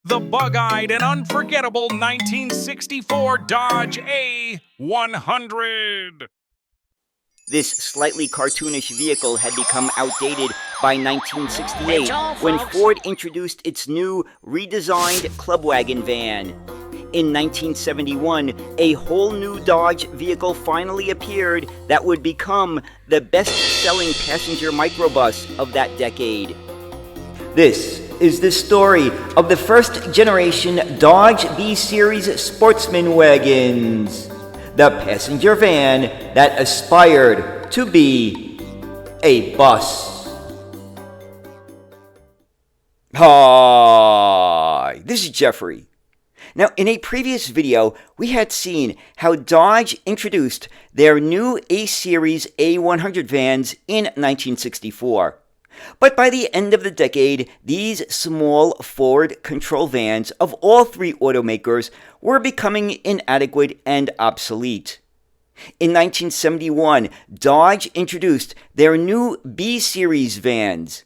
The bug-eyed and unforgettable 1964 Dodge A100. This slightly cartoonish vehicle had become outdated by 1968 when Ford introduced its new redesigned club wagon van. In 1971, a whole new Dodge vehicle finally appeared that would become the best-selling passenger microbus of that decade. This is the story of the first-generation Dodge B-Series Sportsman wagons, the passenger van that aspired to be a bus. Hi, this is Jeffrey. Now, in a previous video, we had seen how Dodge introduced their new A-Series A100 vans in 1964. But by the end of the decade, these small Ford control vans of all three automakers were becoming inadequate and obsolete. In 1971, Dodge introduced their new B-Series vans.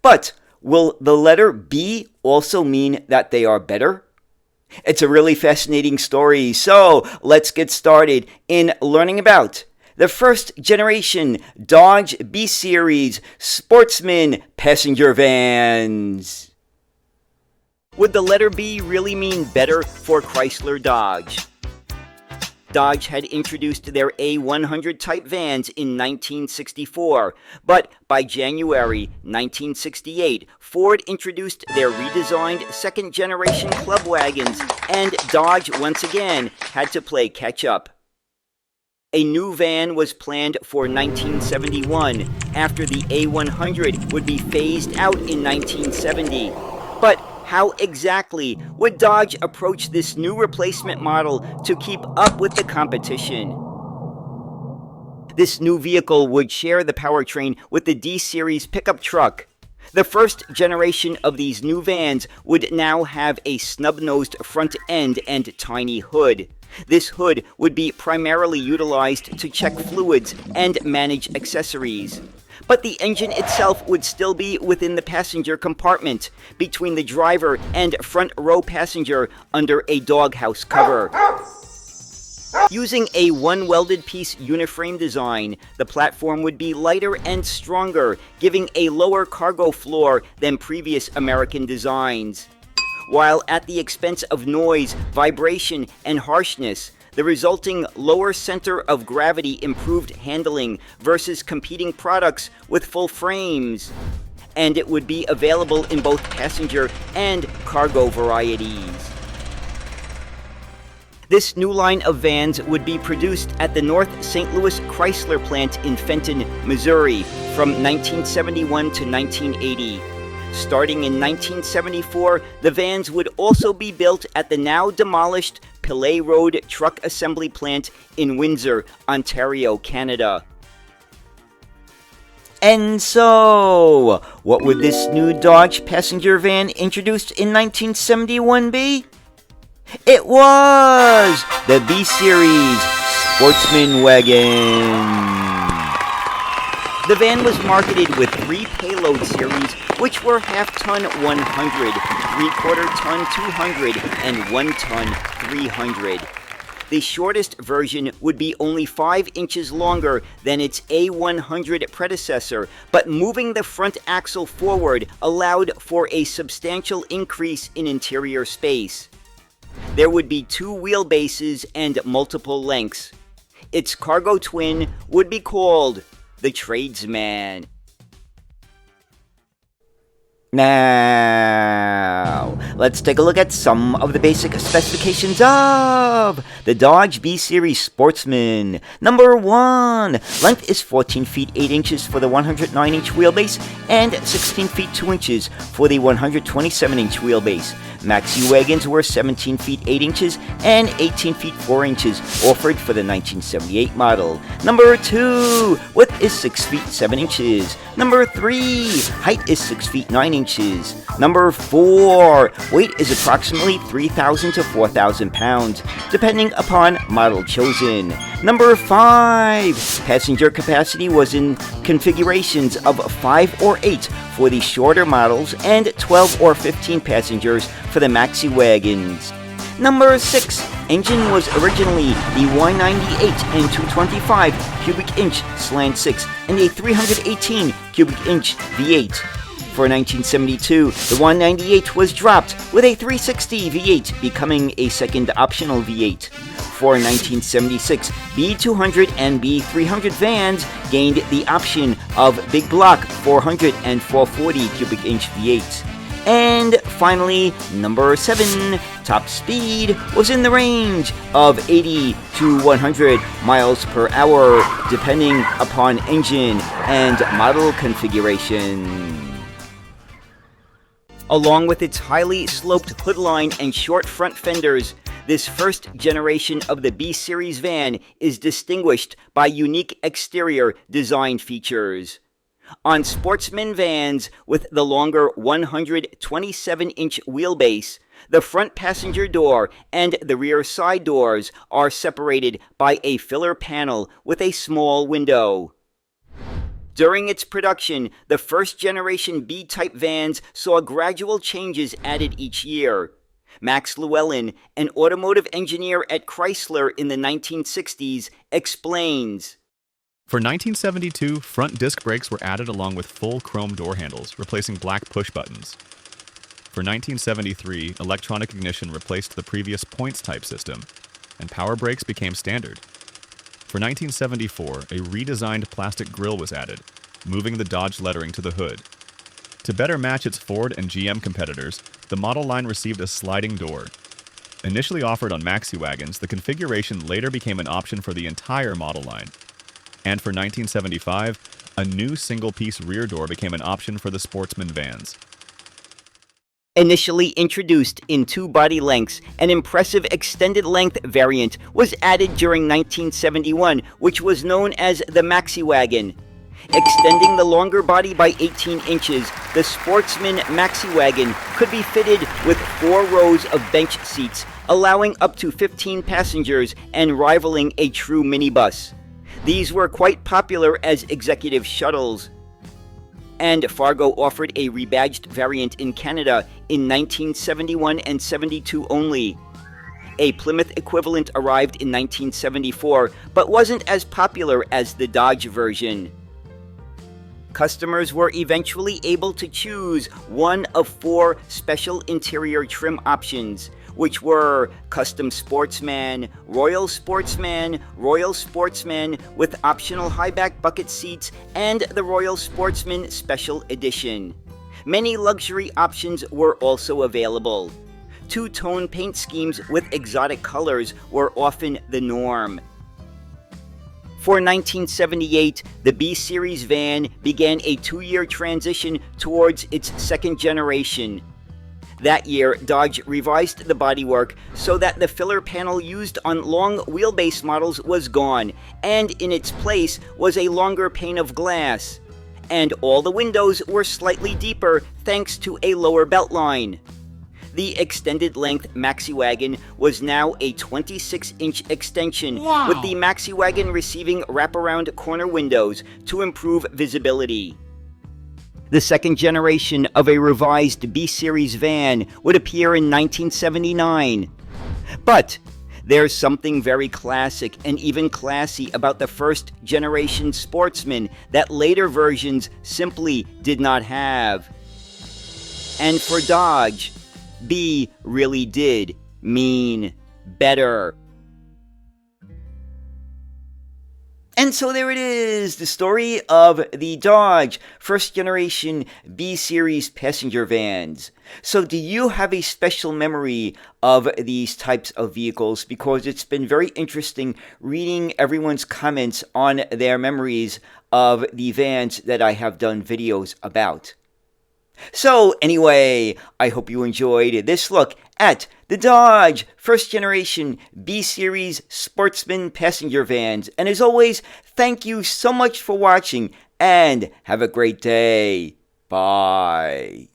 But will the letter B also mean that they are better? It's a really fascinating story, so let's get started in learning about the first generation Dodge B-Series Sportsman passenger vans. Would the letter B really mean better for Chrysler Dodge? Dodge had introduced their A100 type vans in 1964, but by January 1968, Ford introduced their redesigned second generation club wagons, and Dodge once again had to play catch up. A new van was planned for 1971 after the A100 would be phased out in 1970. But how exactly would Dodge approach this new replacement model to keep up with the competition? This new vehicle would share the powertrain with the D-Series pickup truck. The first generation of these new vans would now have a snub-nosed front end and tiny hood. This hood would be primarily utilized to check fluids and manage accessories. But the engine itself would still be within the passenger compartment, between the driver and front row passenger under a doghouse cover. Using a one-welded piece uniframe design, the platform would be lighter and stronger, giving a lower cargo floor than previous American designs. While at the expense of noise, vibration, and harshness, the resulting lower center of gravity improved handling versus competing products with full frames. And it would be available in both passenger and cargo varieties. This new line of vans would be produced at the North St. Louis Chrysler plant in Fenton, Missouri from 1971 to 1980. Starting in 1974, the vans would also be built at the now demolished Pillay Road Truck Assembly Plant in Windsor, Ontario, Canada. And so, what would this new Dodge passenger van introduced in 1971 be? It was the B-Series Sportsman wagon. The van was marketed with three payload series, which were half-ton 100, three-quarter-ton 200, and 1-ton 300. The shortest version would be only 5 inches longer than its A100 predecessor, but moving the front axle forward allowed for a substantial increase in interior space. There would be 2 wheelbases and multiple lengths. Its cargo twin would be called the Tradesman. Now, let's take a look at some of the basic specifications of the Dodge B-Series Sportsman. Number 1, length is 14 feet 8 inches for the 109-inch wheelbase and 16 feet 2 inches for the 127-inch wheelbase. Maxi wagons were 17 feet 8 inches and 18 feet 4 inches, offered for the 1978 model. Number 2, width is 6 feet 7 inches. Number 3, height is 6 feet 9 inches. Number 4, Weight is approximately 3,000 to 4,000 pounds, depending upon model chosen. Number 5. Passenger capacity was in configurations of 5 or 8 for the shorter models and 12 or 15 passengers for the Maxi wagons. Number 6. Engine was originally the 198 and 225 cubic inch slant 6 and a 318 cubic inch V8. For 1972, the 198 was dropped, with a 360 V8 becoming a second optional V8. For 1976, B200 and B300 vans gained the option of big block 400 and 440 cubic inch V8s. And finally, number 7, top speed was in the range of 80 to 100 miles per hour, depending upon engine and model configuration. Along with its highly sloped hood line and short front fenders, this first generation of the B-Series van is distinguished by unique exterior design features. On Sportsman vans with the longer 127-inch wheelbase, the front passenger door and the rear side doors are separated by a filler panel with a small window. During its production, the first-generation B-type vans saw gradual changes added each year. Max Llewellyn, an automotive engineer at Chrysler in the 1960s, explains. For 1972, front disc brakes were added along with full chrome door handles, replacing black push buttons. For 1973, electronic ignition replaced the previous points-type system, and power brakes became standard. For 1974, a redesigned plastic grille was added, moving the Dodge lettering to the hood. To better match its Ford and GM competitors, the model line received a sliding door. Initially offered on Maxi wagons, the configuration later became an option for the entire model line. And for 1975, a new single-piece rear door became an option for the Sportsman vans. Initially introduced in 2 body lengths, an impressive extended-length variant was added during 1971, which was known as the Maxi wagon. Extending the longer body by 18 inches, the Sportsman Maxi wagon could be fitted with 4 rows of bench seats, allowing up to 15 passengers and rivaling a true minibus. These were quite popular as executive shuttles. And Fargo offered a rebadged variant in Canada in 1971 and 72 only. A Plymouth equivalent arrived in 1974, but wasn't as popular as the Dodge version. Customers were eventually able to choose one of 4 special interior trim options, which were Custom Sportsman, Royal Sportsman with optional high-back bucket seats, and the Royal Sportsman Special Edition. Many luxury options were also available. 2-tone paint schemes with exotic colors were often the norm. For 1978, the B-Series van began a 2-year transition towards its second generation. That year, Dodge revised the bodywork so that the filler panel used on long wheelbase models was gone, and in its place was a longer pane of glass. And all the windows were slightly deeper thanks to a lower beltline. The extended-length Maxi wagon was now a 26-inch extension, with the Maxi wagon receiving wraparound corner windows to improve visibility. The second generation of a revised B-Series van would appear in 1979. But there's something very classic and even classy about the first generation Sportsman that later versions simply did not have. And for Dodge, B really did mean better. And so there it is, the story of the Dodge first generation B-Series passenger vans. So do you have a special memory of these types of vehicles? Because it's been very interesting reading everyone's comments on their memories of the vans that I have done videos about. So anyway, I hope you enjoyed this look at the Dodge first generation B-Series Sportsman passenger vans. And as always, thank you so much for watching and have a great day. Bye.